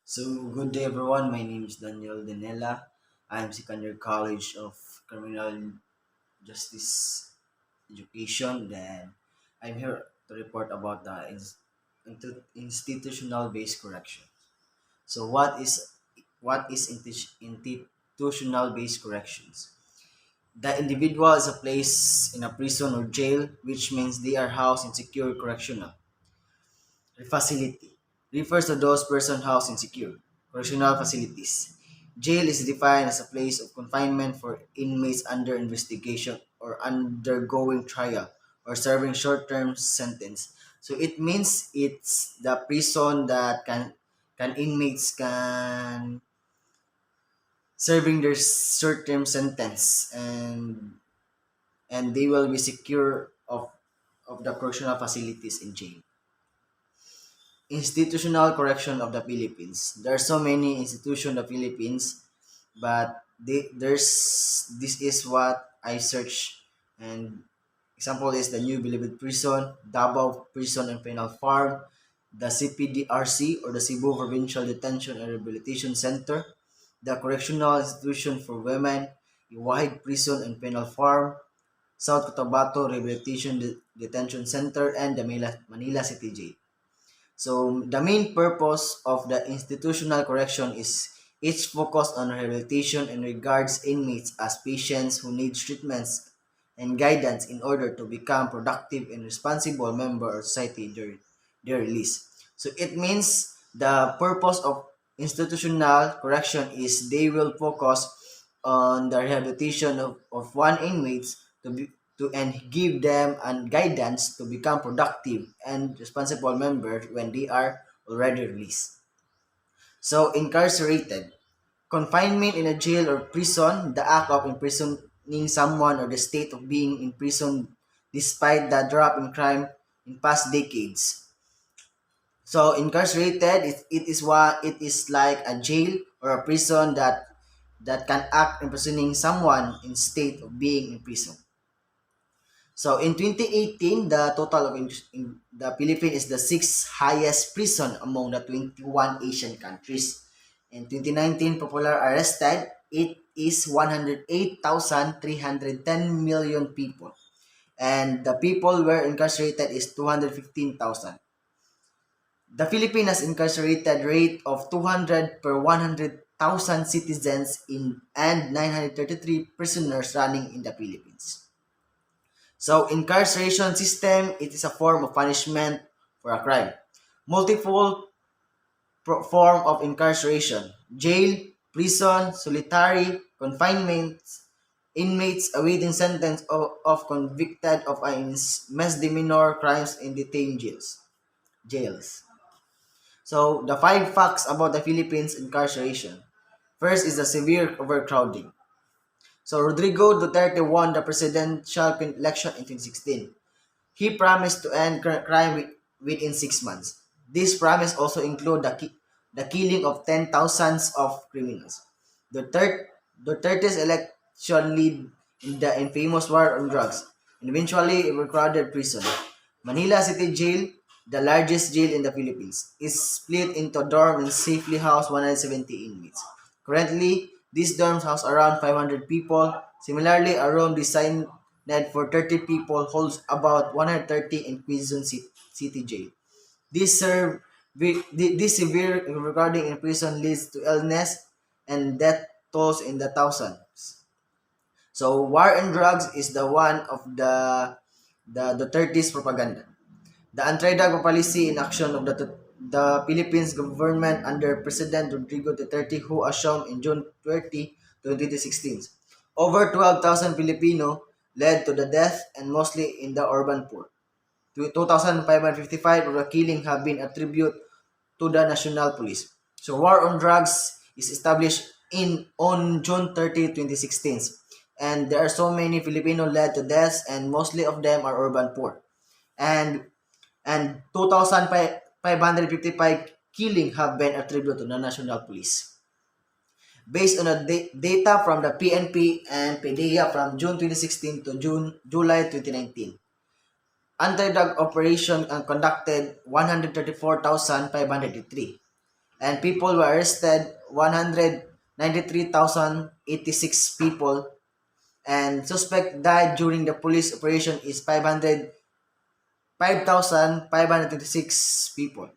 So, good day everyone. My name is Daniel Denella. I am second year College of Criminal Justice Education. Then, I'm here to report about the institutional based correction. So, institutional based corrections? The individual is a place in a prison or jail, which means they are housed in secure correctional facility. Refers to those persons housed in secure correctional facilities. Jail is defined as a place of confinement for inmates under investigation or undergoing trial or serving short-term sentence. So it means it's the prison that can inmates can serving their short-term sentence and they will be secure of the correctional facilities in jail. Institutional correction of the Philippines. There are so many institutions in the Philippines, but this is what I search. And example is the New Bilibid Prison, Davao Prison and Penal Farm, the CPDRC or the Cebu Provincial Detention and Rehabilitation Center, the Correctional Institution for Women, Iwahig Prison and Penal Farm, South Cotabato Rehabilitation Detention Center, and the Manila City Jail. So the main purpose of the institutional correction is each focused on rehabilitation and regards inmates as patients who need treatments and guidance in order to become productive and responsible member of society during their release. So it means the purpose of institutional correction is they will focus on the rehabilitation of one inmates to be to and give them and guidance to become productive and responsible members when they are already released. So incarcerated. Confinement in a jail or prison, the act of imprisoning someone or the state of being imprisoned despite the drop in crime in past decades. So incarcerated, it is like a jail or a prison that can act imprisoning someone in state of being in prison. So in 2018, the total in the Philippines is the sixth highest prison among the 21 Asian countries. In 2019, popular arrested, it is 108,310 million people. And the people were incarcerated is 215,000. The Philippines has incarcerated rate of 200 per 100,000 citizens in and 933 prisoners running in the Philippines. So incarceration system, it is a form of punishment for a crime. Multiple form of incarceration: jail, prison, solitary confinement, inmates awaiting sentence of convicted of a misdemeanor crimes in detained jails. So the five facts about the Philippines incarceration. First is the severe overcrowding. So Rodrigo Duterte won the presidential election in 2016. He promised to end crime within 6 months. This promise also include the killing of 10,000s of criminals. Duterte's election lead in the infamous war on drugs and eventually overcrowded prison. Manila City Jail, the largest jail in the Philippines, is split into dorm and safely house 170 inmates. Currently, these dorms house around 500 people. Similarly, a room designed for 30 people holds about 130 in Quezon City Jail. This serve this severe regarding in prison leads to illness and death tolls in the thousands. So war and drugs is the one of the 30s propaganda. The anti-drug policy in action of the Philippines government under President Rodrigo Duterte who assumed in June 30, 2016. Over 12,000 Filipino led to the death and mostly in the urban poor. 2,555 of the killing have been attributed to the National Police. So war on drugs is established in on June 30, 2016. And there are so many Filipino led to deaths and mostly of them are urban poor. And 2,555 killing have been attributed to the National Police. Based on the data from the PNP and PDEA from June 2016 to July 2019. Anti-drug operation conducted 134,503. and people were arrested 193,086 people, and suspect died during the police operation is 5,526 people.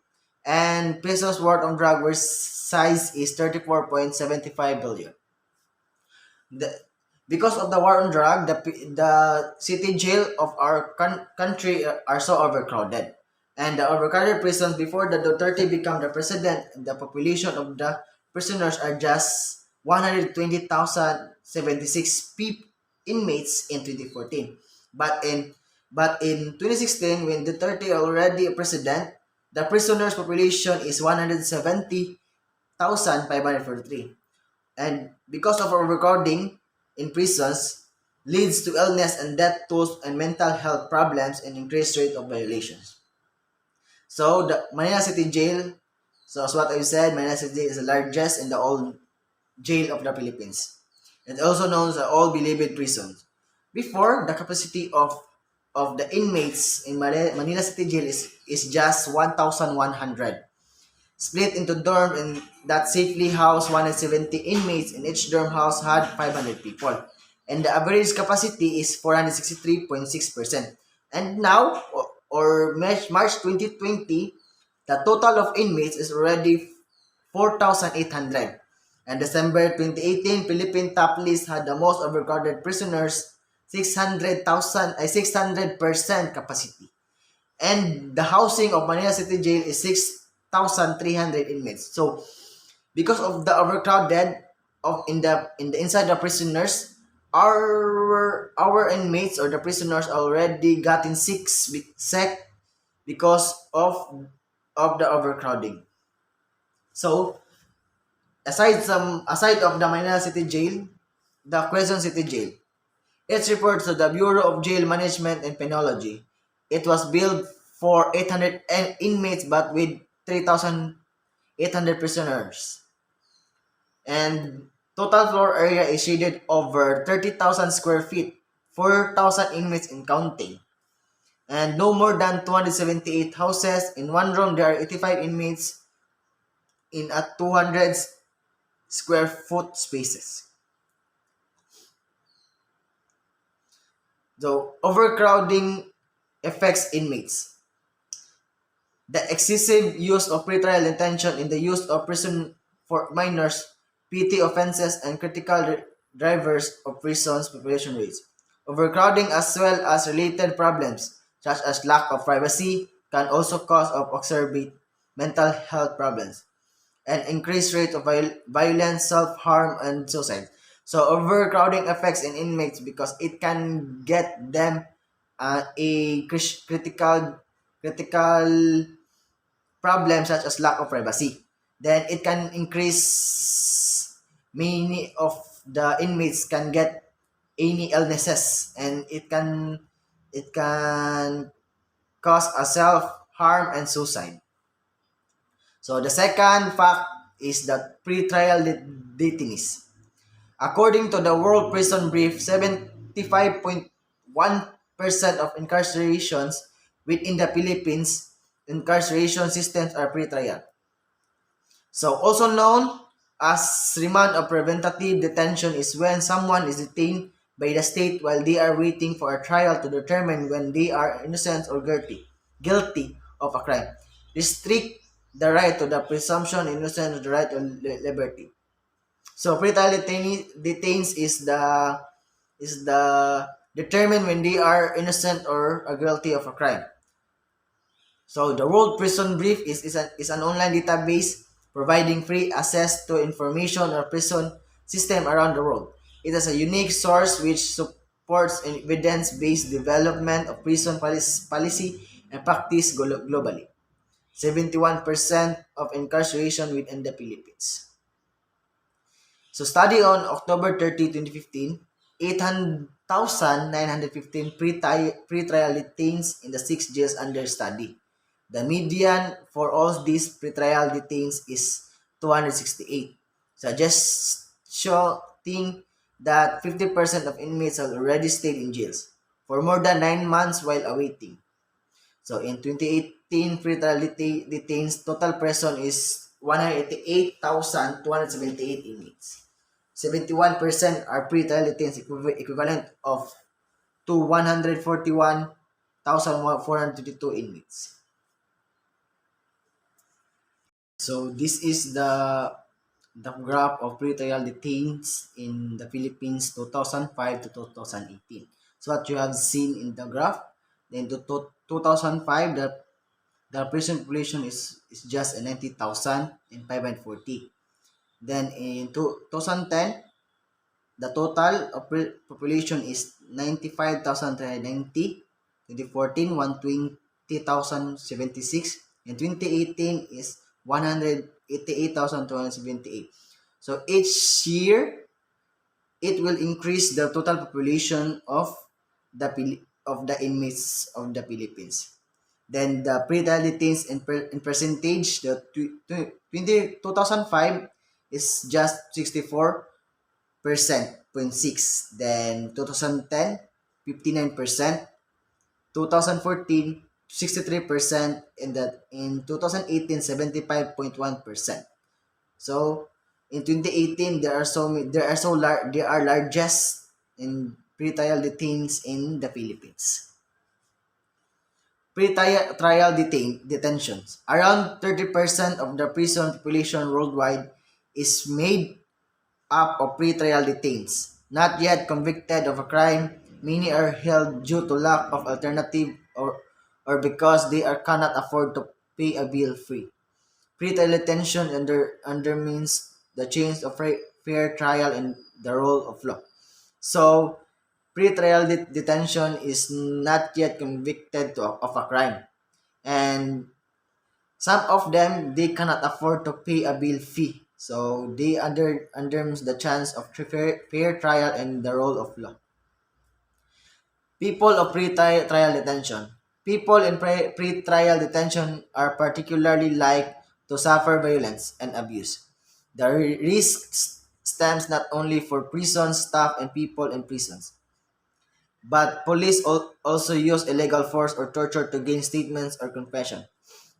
And pesos worth of drug were size is 34.75 billion. The, because of the war on drug, the city jail of our country are so overcrowded. And the overcrowded prisons before the Duterte become the president, the population of the prisoners are just 120,076 inmates in 2014. But in but in 2016, when Duterte already a president, the prisoners population is 170,543. And because of overcrowding in prisons leads to illness and death tolls and mental health problems and increased rate of violations. So the Manila City Jail, so as what I said, Manila City Jail is the largest and the old jail of the Philippines. And also known as the All Bilibid Prison. Before, the capacity of the inmates in Manila City Jail is just 1,100. Split into dorm and that safely housed 170 inmates, and each dorm house had 500 people. And the average capacity is 463.6%. And now, or March 2020, the total of inmates is already 4,800. And December 2018, Philippine top list had the most overcrowded prisoners, 600% capacity. And the housing of Manila City Jail is 6,300 inmates. So because of the overcrowded of in the inside the prisoners, our inmates or the prisoners already gotten sick because of the overcrowding. So aside of the Manila City Jail, the Quezon City Jail. It reports to the Bureau of Jail Management and Penology. It was built for 800 inmates but with 3,800 prisoners. And total floor area is shaded over 30,000 square feet, 4,000 inmates in counting. And no more than 278 houses. In one room, there are 85 inmates in a 200 square foot spaces. So, overcrowding affects inmates. The excessive use of pretrial detention in the use of prison for minors, PT offenses, and critical drivers of prisons population rates. Overcrowding as well as related problems such as lack of privacy can also cause of exacerbate mental health problems and increased rate of violence, self-harm, and suicide. So overcrowding affects in inmates because it can get them a critical problems such as lack of privacy. Then it can increase many of the inmates can get any illnesses, and it can cause a self harm and suicide. So the second fact is that pretrial detainees. According to the World Prison Brief, 75.1% of incarcerations within the Philippines incarceration systems are pretrial. So also known as remand or preventative detention is when someone is detained by the state while they are waiting for a trial to determine when they are innocent or guilty of a crime. Restrict the right to the presumption of innocence or the right to liberty. So pretrial detains is the determine when they are innocent or guilty of a crime. So the World Prison Brief is an online database providing free access to information or prison system around the world. It is a unique source which supports evidence-based development of prison policy and practice globally. 71% of incarceration within the Philippines. So study on October 30, 2015, 8,915 pre-trial detains in the 6 jails under study. The median for all these pre-trial detains is 268, suggesting that 50% of inmates have already stayed in jails for more than 9 months while awaiting. So in 2018, pre-trial detains total prison is 188,278 inmates. 71% are pre-trial detained, equivalent of to 141,422 inmates. So this is the graph of pre-trial detainees in the Philippines 2005 to 2018. So what you have seen in the graph, then to 2005, the prison population is just 90,540. Then in 2010, the total of population is 95,390. 2014, 120,076. And 2018 is 188,278. So each year, it will increase the total population of the inmates of the Philippines. Then the pre-trial detains in percentage, the 2005 is just 64%, 0.6. Then 2010, 59%. 2014, 63%. And that in 2018, 75.1%. So in 2018, there are largest in pre-trial detains in the Philippines. Pre-trial detentions. Around 30% of the prison population worldwide is made up of pre-trial detains, not yet convicted of a crime. Many are held due to lack of alternative or because they cannot afford to pay a bill fee. Pre-trial detention undermines the chains of fair trial and the rule of law. So, pre-trial detention is not yet convicted of a crime. And some of them, they cannot afford to pay a bill fee. So, they undermines the chance of fair trial and the rule of law. People of pre-trial detention. People in pre-trial detention are particularly likely to suffer violence and abuse. The risk stems not only for prison staff and people in prisons, but police also use illegal force or torture to gain statements or confession.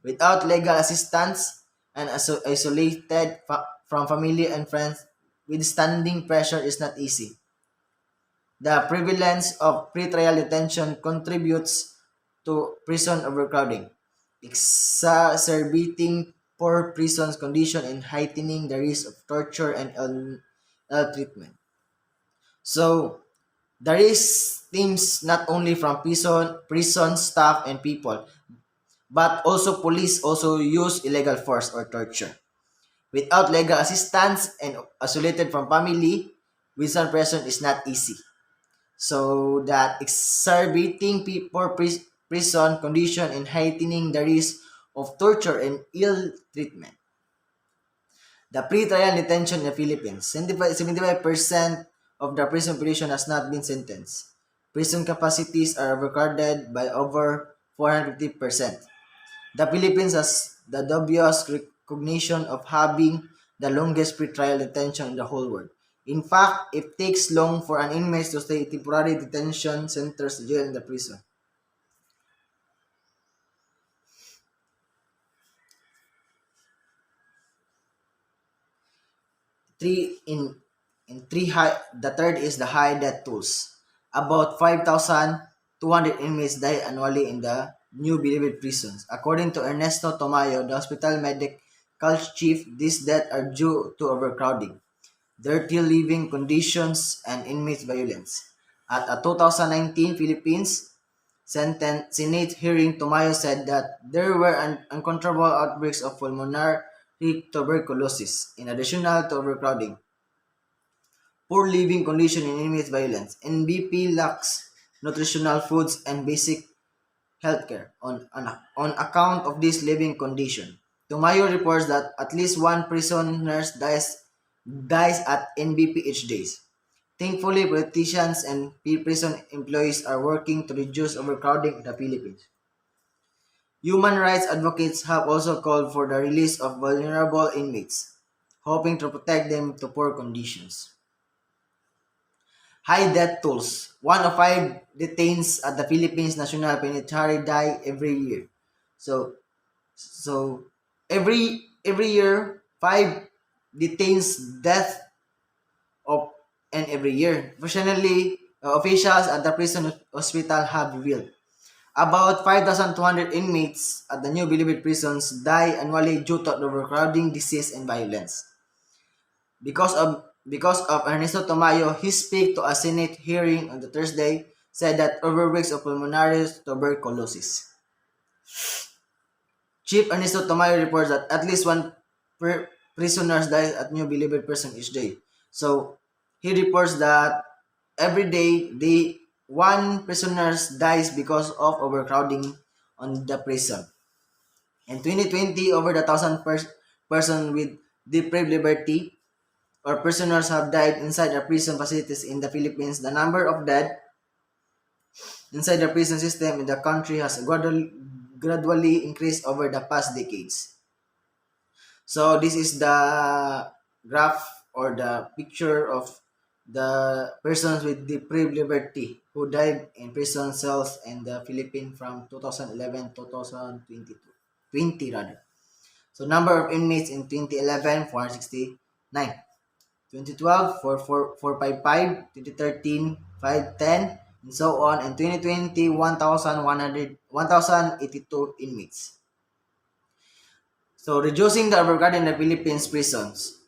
Without legal assistance and isolated from family and friends, withstanding pressure is not easy. The prevalence of pretrial detention contributes to prison overcrowding, exacerbating poor prison conditions and heightening the risk of torture and ill treatment. So, the risk stems not only from prison staff and people, but also police also use illegal force or torture. Without legal assistance and isolated from family, prison prison is not easy. So that exacerbating poor prison condition and heightening the risk of torture and ill treatment. The pre-trial detention in the Philippines, 75% of the prison population has not been sentenced. Prison capacities are overcrowded by over 450%. The Philippines has the dubious recognition of having the longest pre-trial detention in the whole world. In fact, it takes long for an inmate to stay in temporary detention centers, jail, and the prison. The third is the high death tolls. About 5,200 inmates die annually in the new Bilibid prisons. According to Ernesto Tomayo, the hospital medical chief, these deaths are due to overcrowding, dirty living conditions, and inmate violence. At a 2019 Philippines Senate hearing, Tomayo said that there were uncontrollable outbreaks of pulmonary tuberculosis, in addition to overcrowding, poor living condition, and inmate violence. NBP lacks nutritional foods and basic healthcare on account of this living condition. Tumayo reports that at least one prison nurse dies at NBP each day. Thankfully, politicians and prison employees are working to reduce overcrowding in the Philippines. Human rights advocates have also called for the release of vulnerable inmates, hoping to protect them to poor conditions. High death tolls. 1 of 5 detains at the Philippines National Penitentiary die every year. So every every year, 5 detains death of and every year. Fortunately, officials at the prison hospital have revealed about 5,200 inmates at the New Bilibid prisons die annually due to overcrowding, disease, and violence. Because of Ernesto Tomayo, he speak to a Senate hearing on the Thursday, said that overweeks of pulmonary tuberculosis. Chief Ernesto Tomayo reports that at least one prisoners dies at New Bilibid prison each day. So he reports that every day one prisoners dies because of overcrowding on the prison. In 2020, over the 1,000 person with deprived liberty or prisoners have died inside the prison facilities in the Philippines. The number of dead inside the prison system in the country has gradually increased over the past decades. So this is the graph or the picture of the persons with deprived liberty who died in prison cells in the Philippines from 2011 to 2022. 20 rather. So number of inmates in 2011, 469. 2012, 455, 2013, 510, and so on. And 2020, 1,082 inmates. So reducing the overcrowding in the Philippines prisons.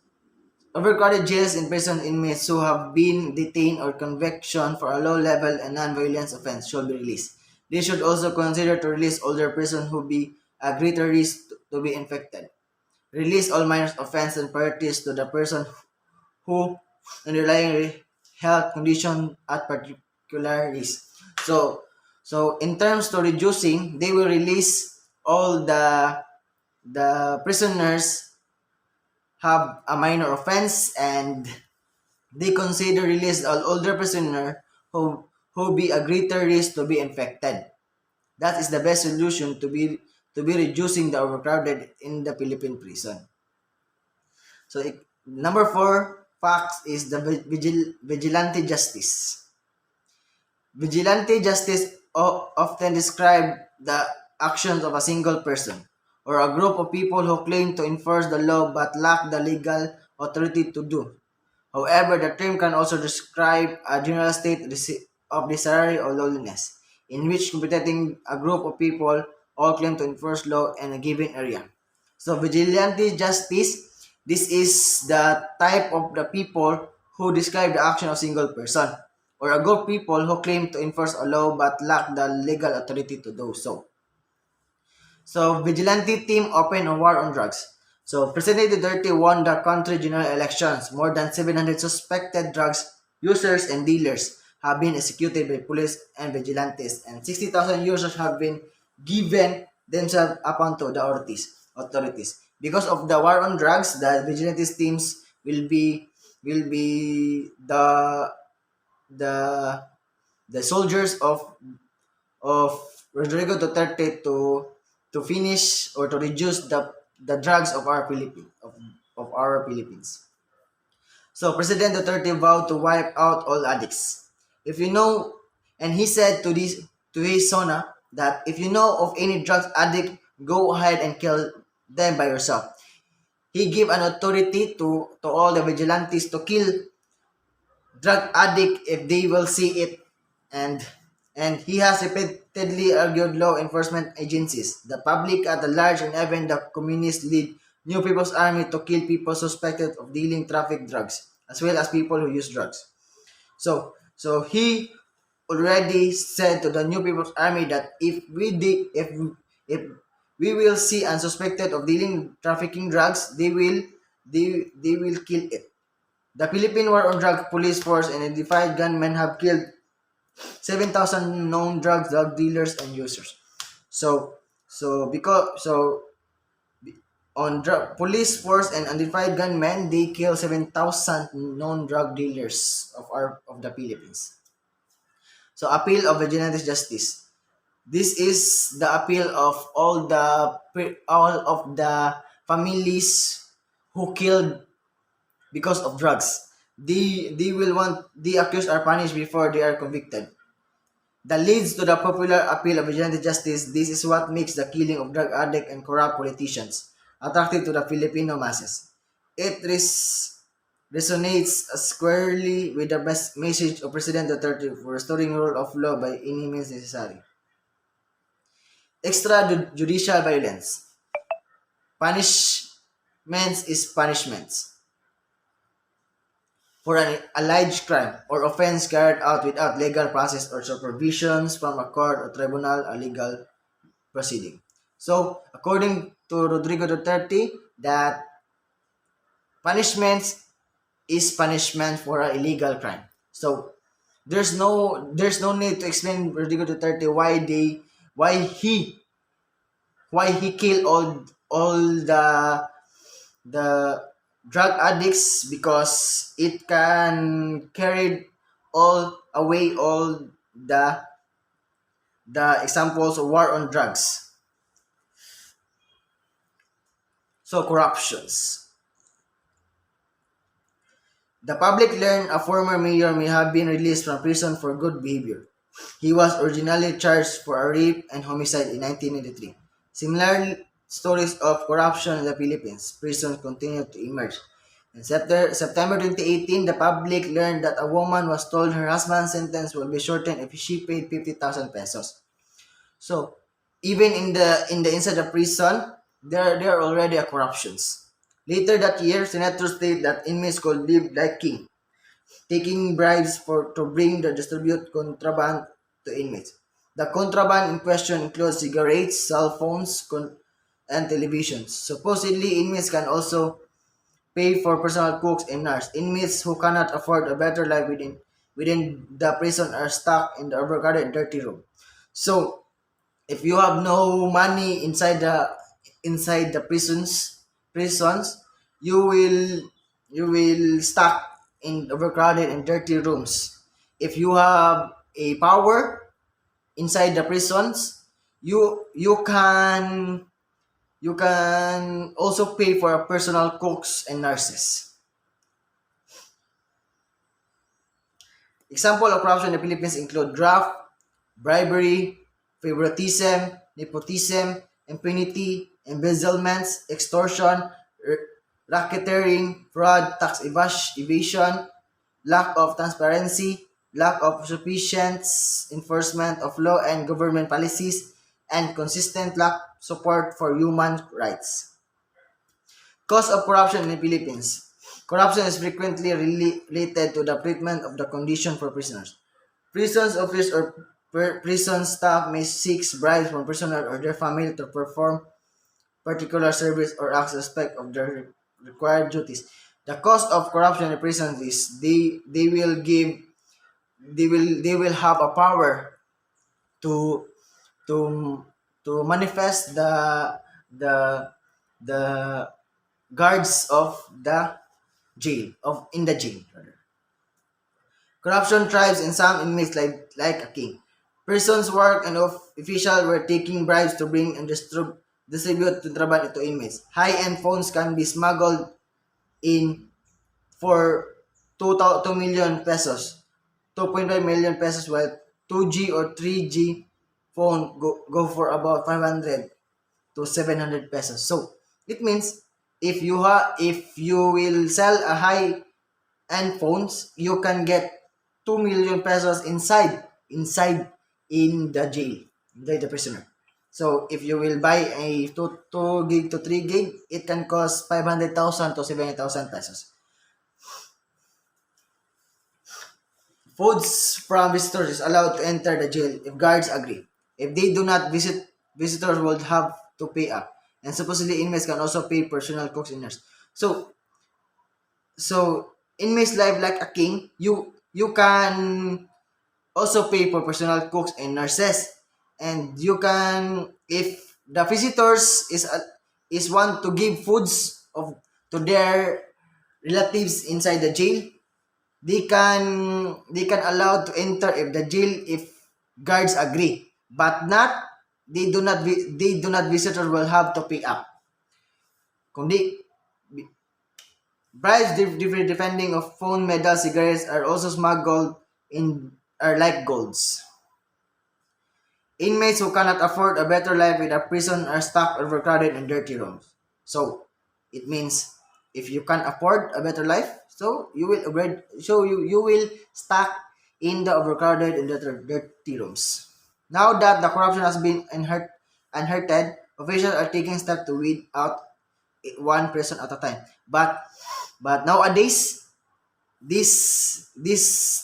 Overcrowded jails and prison inmates who have been detained or conviction for a low-level and non-violence offense should be released. They should also consider to release older persons who be a greater risk to be infected. Release all minor offense and priorities to the person who underlying health condition at particular risk. So in terms to reducing, they will release all the prisoners have a minor offense, and they consider release all older prisoner who be a greater risk to be infected. That is the best solution to be reducing the overcrowded in the Philippine prison. So number 4 facts is the vigilante justice. Vigilante justice often describe the actions of a single person or a group of people who claim to enforce the law but lack the legal authority to do. However, the term can also describe a general state of disarray or lawlessness, in which competing a group of people all claim to enforce law in a given area. So vigilante justice, this is the type of the people who describe the action of a single person or a group of people who claim to enforce a law but lack the legal authority to do so. So vigilante team open a war on drugs. So President Duterte won the country general elections. More than 700 suspected drugs users and dealers have been executed by police and vigilantes, and 60,000 users have been given themselves upon to the authorities. Because of the war on drugs, the vigilantes teams will be the the soldiers of Rodrigo Duterte to finish or to reduce the drugs of our Philippines. So President Duterte vowed to wipe out all addicts. If you know, and he said to his Sona that if you know of any drug addict, go ahead and kill them by yourself. He gave an authority to all the vigilantes to kill drug addict if they will see it, and he has repeatedly argued law enforcement agencies, the public at large, and even the communists lead New People's Army to kill people suspected of dealing traffic drugs, as well as people who use drugs. So he already said to the New People's Army that if we will see unsuspected of dealing trafficking drugs, they will kill it. The Philippine War on Drug Police Force and identified gunmen have killed 7,000 known drug dealers and users. So on drug police force and identified gunmen, they kill 7,000 known drug dealers of the Philippines. So appeal of vigilante justice. This is the appeal of all of the families who killed because of drugs. They will want the accused are punished before they are convicted. That leads to the popular appeal of vigilante justice. This is what makes the killing of drug addict and corrupt politicians attractive to the Filipino masses. It resonates squarely with the best message of President Duterte for restoring rule of law by any means necessary. Extrajudicial violence. Punishments is punishments for an alleged crime or offense carried out without legal process or supervisions from a court or tribunal or legal proceeding. So, according to Rodrigo Duterte, that punishments is punishment for an illegal crime. So, there's no need to explain Rodrigo Duterte why he killed all the drug addicts, because it can carry all away all the examples of war on drugs. So corruptions. The public learned a former mayor may have been released from prison for good behavior. He was originally charged for a rape and homicide in 1993. Similar stories of corruption in the Philippines prisons continue to emerge. In September 2018, the public learned that a woman was told her husband's sentence will be shortened if she paid 50,000 pesos. So, even in the inside the prison, there are already a corruptions. Later that year, senators stated that inmates could live like king, taking bribes to bring the distribute contraband to inmates. The contraband in question includes cigarettes, cell phones, and televisions. Supposedly, inmates can also pay for personal cooks and nurse. Inmates who cannot afford a better life within the prison are stuck in the overcrowded dirty room. So, if you have no money inside the prisons, you will stuck in overcrowded and dirty rooms. If you have a power inside the prisons, you can also pay for personal cooks and nurses. Example of corruption in the Philippines include graft, bribery, favoritism, nepotism, impunity, embezzlements, extortion, racketeering, fraud, tax evasion, lack of transparency, lack of sufficient enforcement of law and government policies, and consistent lack support for human rights. Cause of corruption in the Philippines. Corruption is frequently related to the treatment of the condition for prisoners. Prisons officers or prison staff may seek bribes from prisoners or their family to perform particular service or acts respect of their required duties. The cost of corruption in prisons is they will have a power to to to manifest the the guards of the jail of in the jail. Corruption thrives in some inmates like a king. Prisons work and officials were taking bribes to bring and distribute contraband to inmates. High-end phones can be smuggled in for 2 million pesos, 2.5 million pesos, while 2G or 3G phone go for about 500 to 700 pesos. So it means if you will sell a high-end phones, you can get 2 million pesos inside in the jail, inside the prisoner. So if you will buy a 2 gig to 3 gig, it can cost 500,000 to 70,000 pesos. Foods from visitors is allowed to enter the jail if guards agree. If they do not visit, visitors will have to pay up. And supposedly inmates can also pay personal cooks and nurse. So inmates live like a king. You can also pay for personal cooks and nurses, and you can, if the visitors is want to give foods to their relatives inside the jail, they can allow to enter if the jail if guards agree, but not they do not visitors will have to pay up. Kundi bribes depending of phone, medals, cigarettes are also smuggled in are like golds. Inmates who cannot afford a better life in a prison are stuck overcrowded in dirty rooms. So it means if you can afford a better life, so you will stuck in the overcrowded and dirty rooms. Now that the corruption has been inherited, officials are taking steps to weed out one person at a time. But nowadays, these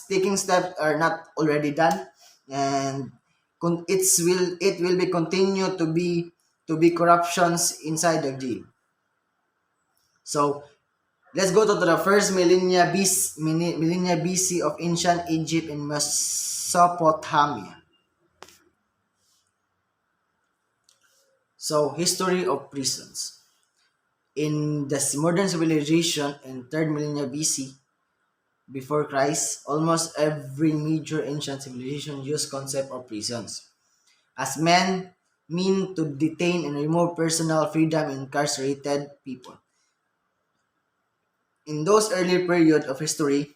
taking steps are not already done, and it will be continue to be corruptions inside the jail. So let's go to the first millennia BC of ancient Egypt in Mesopotamia. So history of prisons. In the modern civilization in 3rd millennia BC before Christ, almost every major ancient civilization used concept of prisons as mean to detain and remove personal freedom in incarcerated people. In those early periods of history,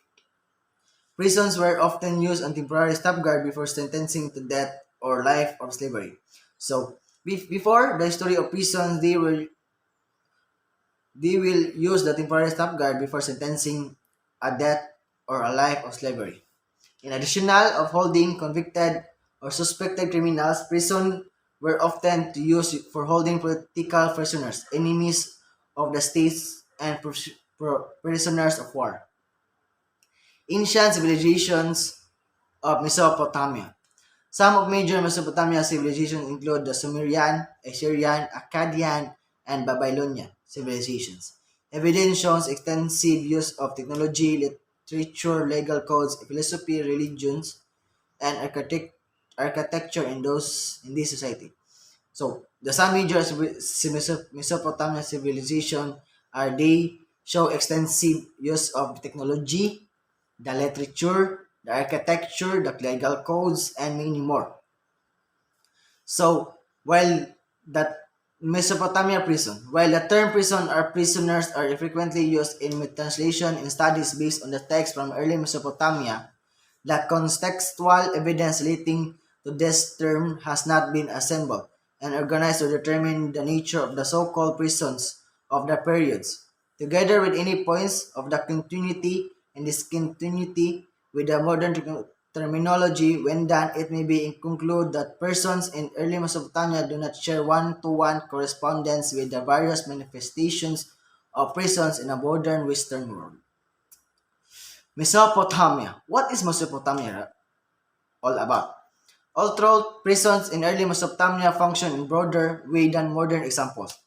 prisons were often used as temporary stopgard before sentencing to death or life of slavery. So, before the history of prisons, they will use the temporary stopgard before sentencing a death or a life of slavery. In addition of holding convicted or suspected criminals, prison were often to use for holding political prisoners, enemies of the states, and prisoners of war. Ancient civilizations of Mesopotamia. Some of major Mesopotamia civilizations include the Sumerian, Assyrian, Akkadian, and Babylonian civilizations. Evidence shows extensive use of technology, literature, legal codes, philosophy, religions, and architecture in this society. So the some major Mesopotamian civilization are they show extensive use of technology, the literature, the architecture, the legal codes, and many more. So while that while the term prison or prisoners are frequently used in translation in studies based on the text from early Mesopotamia, the contextual evidence relating to this term has not been assembled and organized to determine the nature of the so-called prisons of the periods, together with any points of the continuity and discontinuity with the modern terminology. When done, it may be concluded that persons in early Mesopotamia do not share one-to-one correspondence with the various manifestations of prisons in a modern Western world. Mesopotamia. What is Mesopotamia all about? Although prisons in early Mesopotamia function in broader way than modern examples,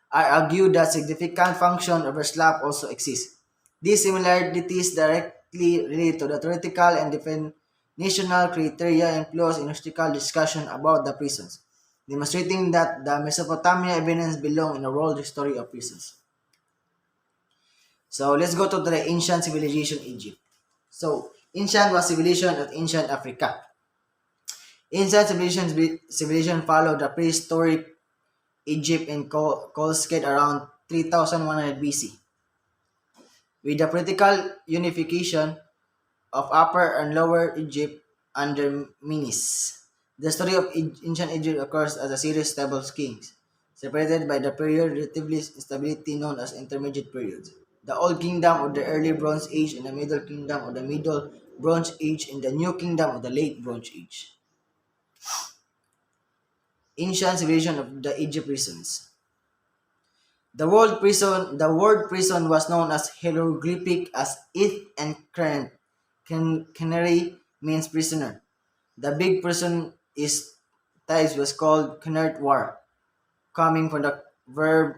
I argue that significant function overlap also exists. These similarities directly relate to the theoretical and definitional criteria employed in historical discussion about the prisons, demonstrating that the Mesopotamia evidence belong in the world history of prisons. So let's go to the ancient civilization Egypt. So ancient was civilization of ancient Africa. Ancient civilization followed the prehistoric Egypt in Kolsked around 3100 BC. With the political unification of Upper and Lower Egypt under Menes. The story of ancient Egypt occurs as a series of stable kings, separated by the period relatively instability known as intermediate periods. The Old Kingdom of the Early Bronze Age and the Middle Kingdom of the Middle Bronze Age and the New Kingdom of the Late Bronze Age. Ancient civilization of the Egypt prisons. The word prison was known as hieroglyphic as it and current. Canary means prisoner. The big prison is Thais was called Canert War, coming from the verb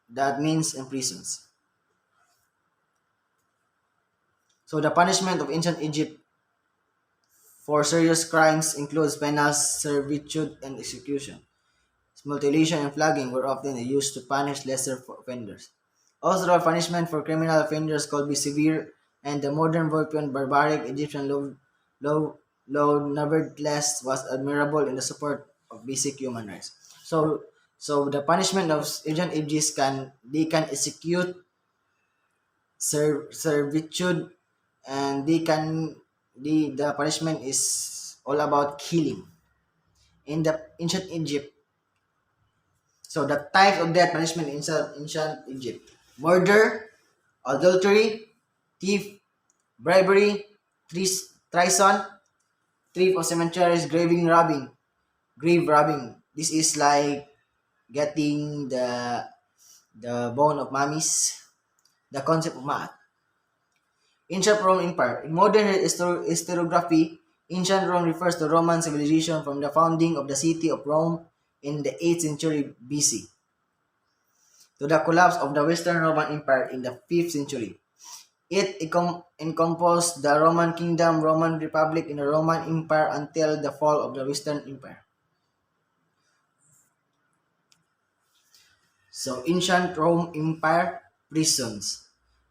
that means imprisons. So the punishment of ancient Egypt for serious crimes includes penal servitude and execution. Mutilation and flogging were often used to punish lesser offenders. Also, the punishment for criminal offenders could be severe, and the modern version barbaric Egyptian law, law nevertheless was admirable in the support of basic human rights. So, so the punishment of ancient Egyptians can execute servitude, and the punishment is all about killing. In the ancient Egypt, So the types of death punishment in ancient Egypt: murder, adultery, thief, bribery, treason, thief of cemeteries, grave robbing. This is like getting the bone of mummies, the concept of ma'at. Ancient Rome Empire. In modern historiography, ancient Rome refers to Roman civilization from the founding of the city of Rome in the 8th century BC to the collapse of the Western Roman Empire in the 5th century. It encompassed the Roman Kingdom, Roman Republic, and the Roman Empire until the fall of the Western Empire. So, ancient Rome Empire prisons.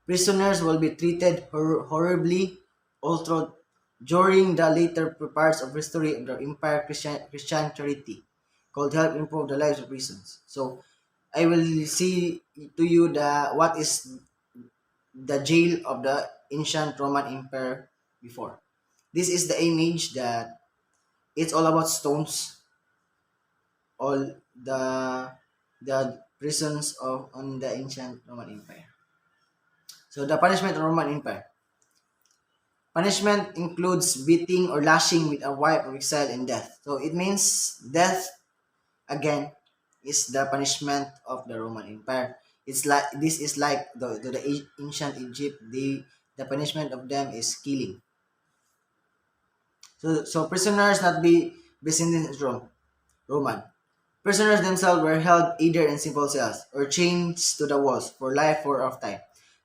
Prisoners will be treated horribly, although during the later parts of history of the empire, Christian charity called help improve the lives of prisons. So, I will see to you the what is the jail of the ancient Roman Empire before. This is the image that it's all about stones, all the prisons of on the ancient Roman Empire. So the punishment of Roman Empire. Punishment includes beating or lashing with a whip of exile and death. So it means death again is the punishment of the Roman Empire. It's like this is like the ancient Egypt. The punishment of them is killing. So prisoners not be sentenced Roman. Prisoners themselves were held either in simple cells or chains to the walls for life or of time.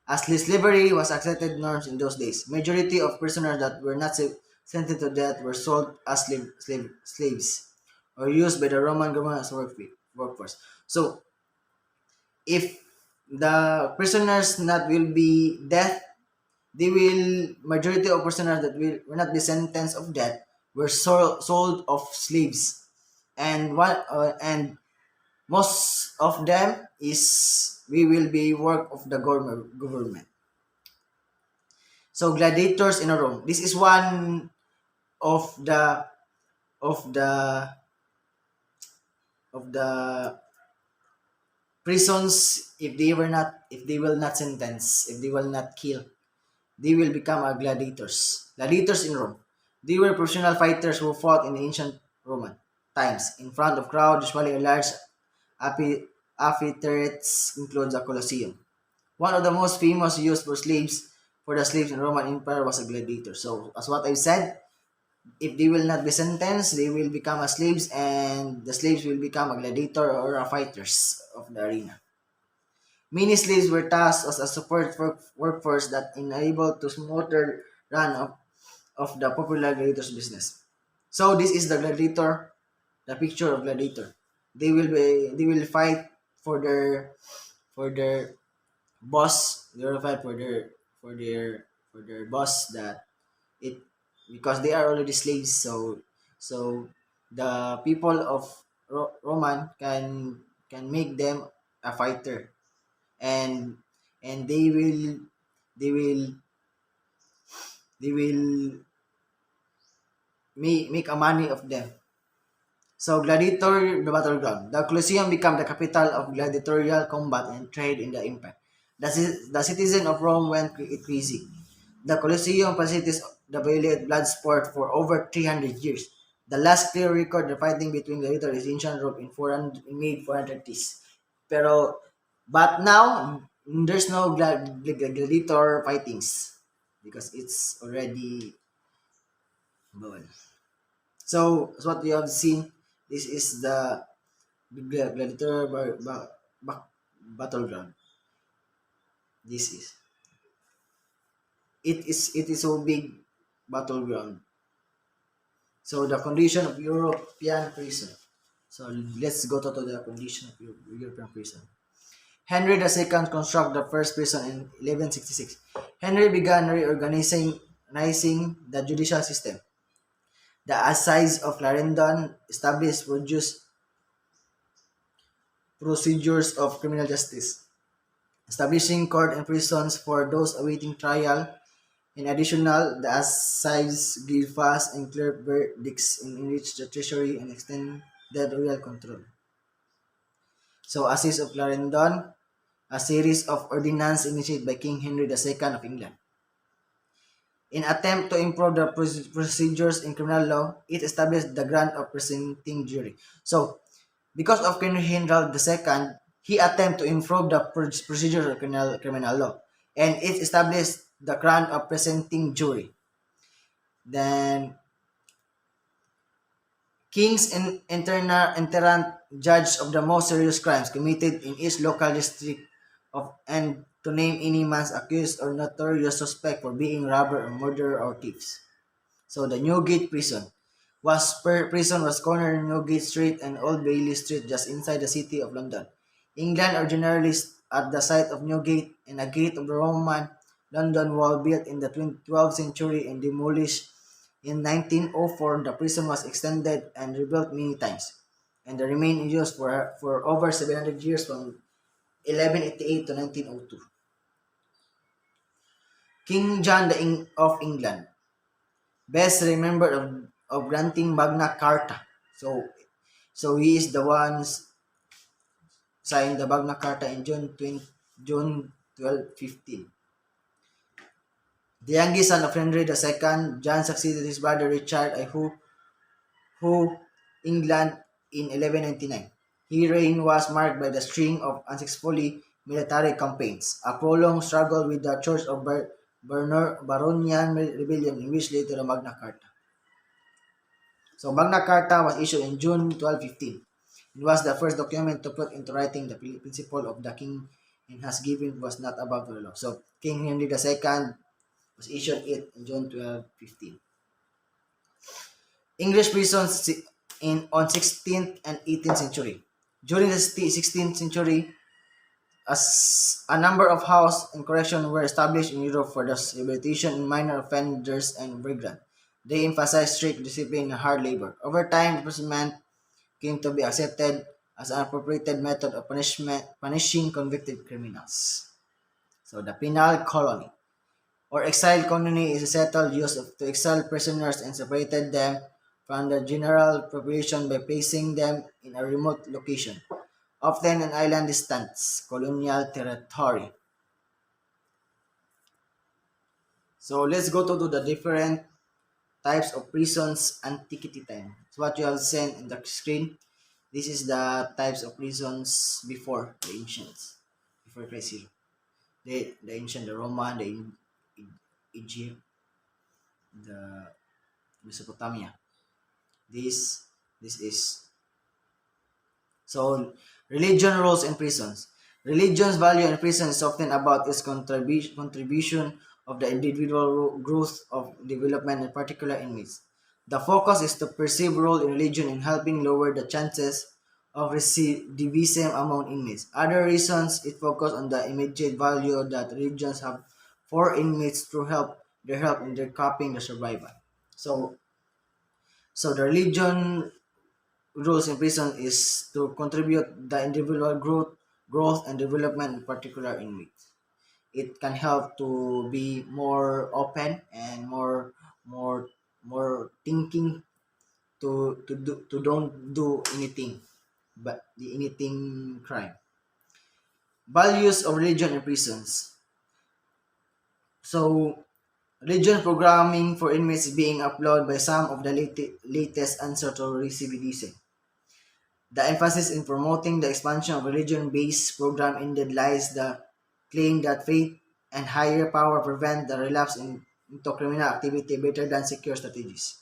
As slavery was accepted norms in those days, majority of prisoners that were not sentenced to death were sold as slaves or used by the Roman government as workforce. So if the prisoners not will be death, they will majority of prisoners that will not be sentenced of death were sold of slaves, and most of them is we will be work of the government. So gladiators in Rome. This is one of of the the prisons. If they will not sentence, if they will not kill, they will become a gladiators. Gladiators in Rome. They were professional fighters who fought in the ancient Roman times in front of crowd, usually a large amphitheatres includes a Colosseum. One of the most famous used for the slaves in Roman Empire was a gladiator. So as what I've said, if they will not be sentenced, they will become a slaves, and the slaves will become a gladiator or a fighters of the arena. Many slaves were tasked as a support workforce that enabled to smoother run of the popular gladiators business. So this is the gladiator, the picture of gladiator. They will fight for their boss. They will fight for their boss that it because they are already slaves. So the people of Roman can make them a fighter, and and they will they will make a money of them. So gladiator, the battleground. The Colosseum became the capital of gladiatorial combat and trade in the empire. The citizen of Rome went crazy. The Colosseum facilitates the violent blood sport for over 300 years. The last clear record of fighting between gladiators is ancient Rome in 400 in mid 430s. But now there's no gladiator fightings because it's already gone. So as what you have seen, this is the gladiator battleground. This is it is so big battleground. So the condition of European prison. So let's go to the condition of European prison. Henry II constructed the first prison in 1166. Henry began reorganizing the judicial system. The Assize of Clarendon established procedures of criminal justice, establishing court and prisons for those awaiting trial. In addition, the Assize gave fast and clear verdicts and enriched the treasury and extended royal control. So, Assise of Clarendon, a series of ordinances initiated by King Henry II of England. In attempt to improve the procedures in criminal law, it established the grant of presenting jury. So, because of King Henry II, he attempted to improve the procedures of criminal law, and it established the grant of presenting jury. Then, King's interant judge of the most serious crimes committed in each local district of and to name any man's accused or notorious suspect for being robber or murderer or thieves. So the Newgate prison was cornered in Newgate Street and Old Bailey Street just inside the city of London. England originally at the site of Newgate and a gate of the Roman London Wall built in the 12th century and demolished in 1904. The prison was extended and rebuilt many times and remained in use for over 700 years from 1188 to 1902. King John of England, best remembered of granting Magna Carta. So he is the ones signed the Magna Carta in June 1215. The youngest son of Henry II, John succeeded his brother Richard who England in 1199. His reign was marked by the string of unsuccessfully military campaigns, a prolonged struggle with the Church of Baronian rebellion in which led to the Magna Carta. So Magna Carta was issued in June 1215. It was the first document to put into writing the principle of the king and has given was not above the law. So King Henry II was issued it in June 1215. English prisons on 16th and 18th century. During the 16th century, as a number of house and correction were established in Europe for the rehabilitation in minor offenders and vagrants. They emphasized strict discipline and hard labor. Over time, imprisonment came to be accepted as an appropriate method of punishing convicted criminals. So the penal colony or exile colony is a settled use to exile prisoners and separated them from the general population by placing them in a remote location, often an island distance, colonial territory. So let's go to the different types of prisons antiquity time. So what you have seen in the screen, this is the types of prisons before the ancients, before Christ era. The ancient, the Roman, Egypt, the Mesopotamia. This this is so religion roles in prisons. Religion's value in prison is often about its contribution of the individual growth of development in particular inmates. The focus is to perceive role in religion in helping lower the chances of recidivism among inmates. Other reasons it focuses on the immediate value that religions have for inmates through their help in their coping the survival. So so the religion rules in prison is to contribute the individual growth and development in particular inmates. It can help to be more open and more more thinking to don't do anything but the anything crime. Values of religion in prisons. So religion programming for inmates is being uploaded by some of the latest answer to recidivism. The emphasis in promoting the expansion of religion-based program indeed lies the claim that faith and higher power prevent the relapse into criminal activity better than secure strategies.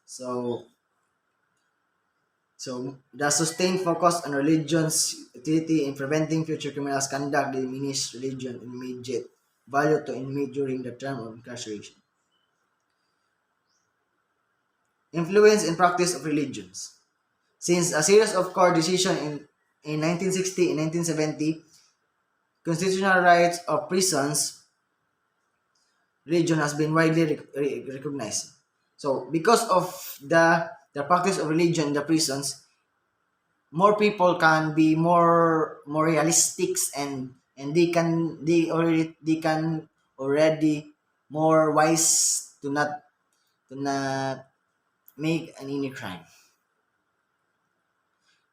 So, so the sustained focus on religion's utility in preventing future criminals conduct diminish religion immediate value to inmate during the term of incarceration. Influence and practice of religions. Since a series of court decisions in 1960 and 1970, constitutional rights of prisons religion has been widely recognized. So, because of the practice of religion in the prisons, more people can be more realistic and they can already more wise to not make any crime.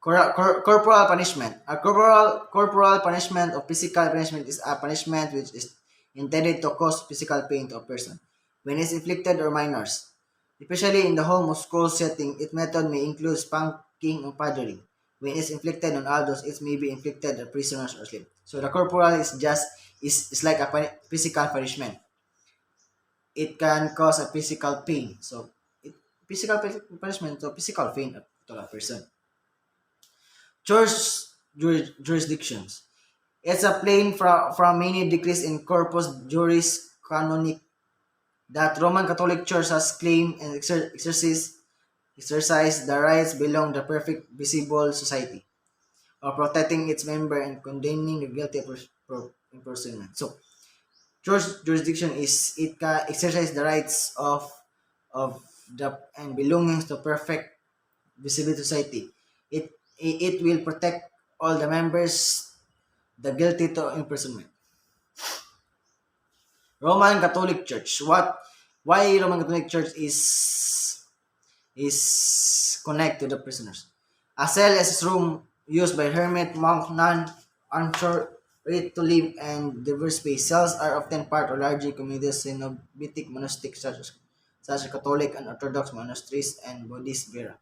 Corporal punishment. A corporal punishment or physical punishment is a punishment which is intended to cause physical pain to a person when it's inflicted or minors. Especially in the home or school setting, its method may include spanking or paddling. When it's inflicted on adults, it may be inflicted on prisoners or slaves. So the corporal is like a physical punishment. It can cause a physical pain. So it, physical punishment to physical pain to a person. Church jurisdictions. It's a plain from many decrees in Corpus Juris Canonic that Roman Catholic Church has claimed and exercise the rights belong the perfect visible society, or protecting its member and condemning the guilty imprisonment. So, church jurisdiction is it can exercise the rights of the and belongings to perfect visible society. It will protect all the members, the guilty to imprisonment. Roman Catholic Church. Why Roman Catholic Church is connect to the prisoners. A cell is a room used by hermit, monk, nun, unsure, ready to live, and diverse space. Cells are often part of larger communities Cenobitic monastics such as Catholic and Orthodox monasteries and Buddhist vera.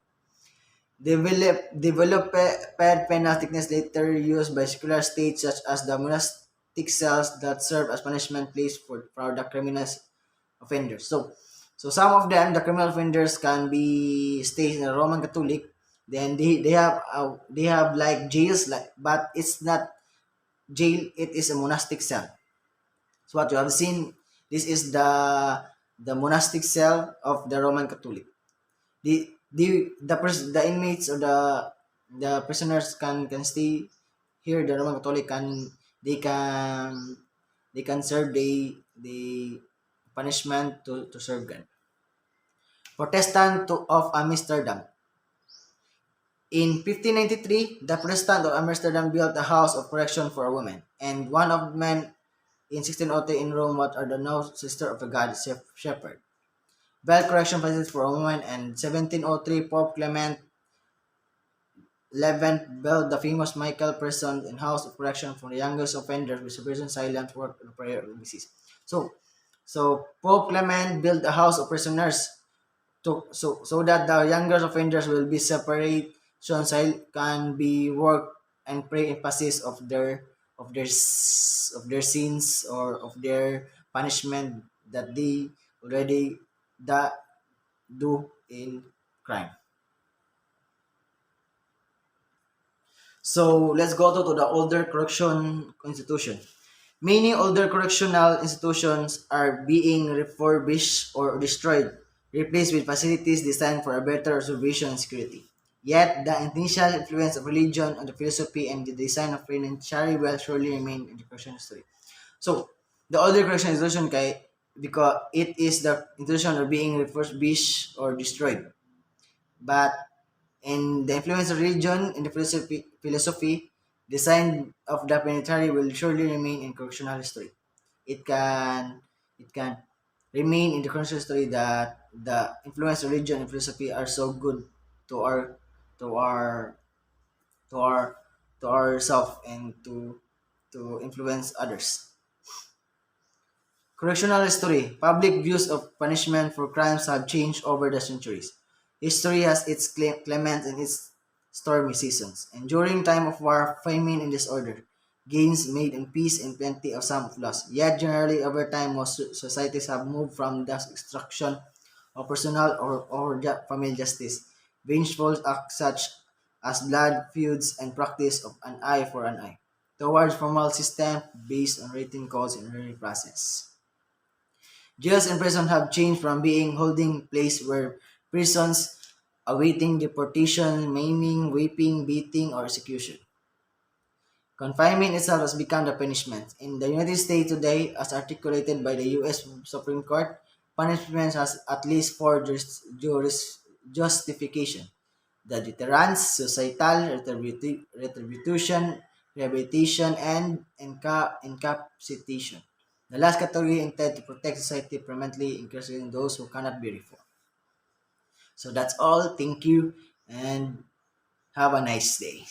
Developed penal thickness later used by secular states such as the monastic cells that serve as punishment place for the criminal offenders. So some of them, the criminal offenders, can be stay in a Roman Catholic. Then they have like jails, like, but it's not jail. It is a monastic cell. So what you have seen, this is the monastic cell of the Roman Catholic. The inmates or the prisoners can stay here. The Roman Catholic they can they can serve the punishment to serve God. Of Amsterdam. In 1593, the Protestant of Amsterdam built a house of correction for women, and one of the men in 1603 in Rome what are the now sister of the God Shepherd. Built correction facilities for women, and 1703 Pope Clement XI built the famous Michael Prison and House of Correction for the youngest offenders with supervision, silent work, and prayer and disease. So Pope Clement built a house of prisoners so that the younger offenders will be separate can be work and pray emphasis of their sins or of their punishment that they already that do in crime. So let's go to the older correction institution. Many older correctional institutions are being refurbished or destroyed, replaced with facilities designed for a better observation and security. Yet, the initial influence of religion on the philosophy and the design of penitentiary will surely remain in the correction history. So, the older correction institution because it is the institution are being refurbished or destroyed. But in the influence of religion in the philosophy, design of the penitentiary will surely remain in correctional history. It can it can remain in the correctional history that the influence of religion and philosophy are so good to our to our to our to ourself and to influence others. Correctional history. Public views of punishment for crimes have changed over the centuries. History has its clement and its stormy seasons, and during time of war, famine and disorder, gains made in peace and plenty of some of loss. Yet generally over time, most societies have moved from the extraction of personal or family justice, vengeful acts such as blood feuds and practice of an eye for an eye, towards formal system based on written codes and learning process. Jails and prisons have changed from being holding place where prisons awaiting deportation, maiming, whipping, beating, or execution. Confinement itself has become the punishment. In the United States today, as articulated by the U.S. Supreme Court, punishment has at least four justification. The deterrence, societal, retribution, rehabilitation, and incapacitation. The last category intended to protect society permanently, including those who cannot be reformed. So that's all. Thank you. And Have a nice day.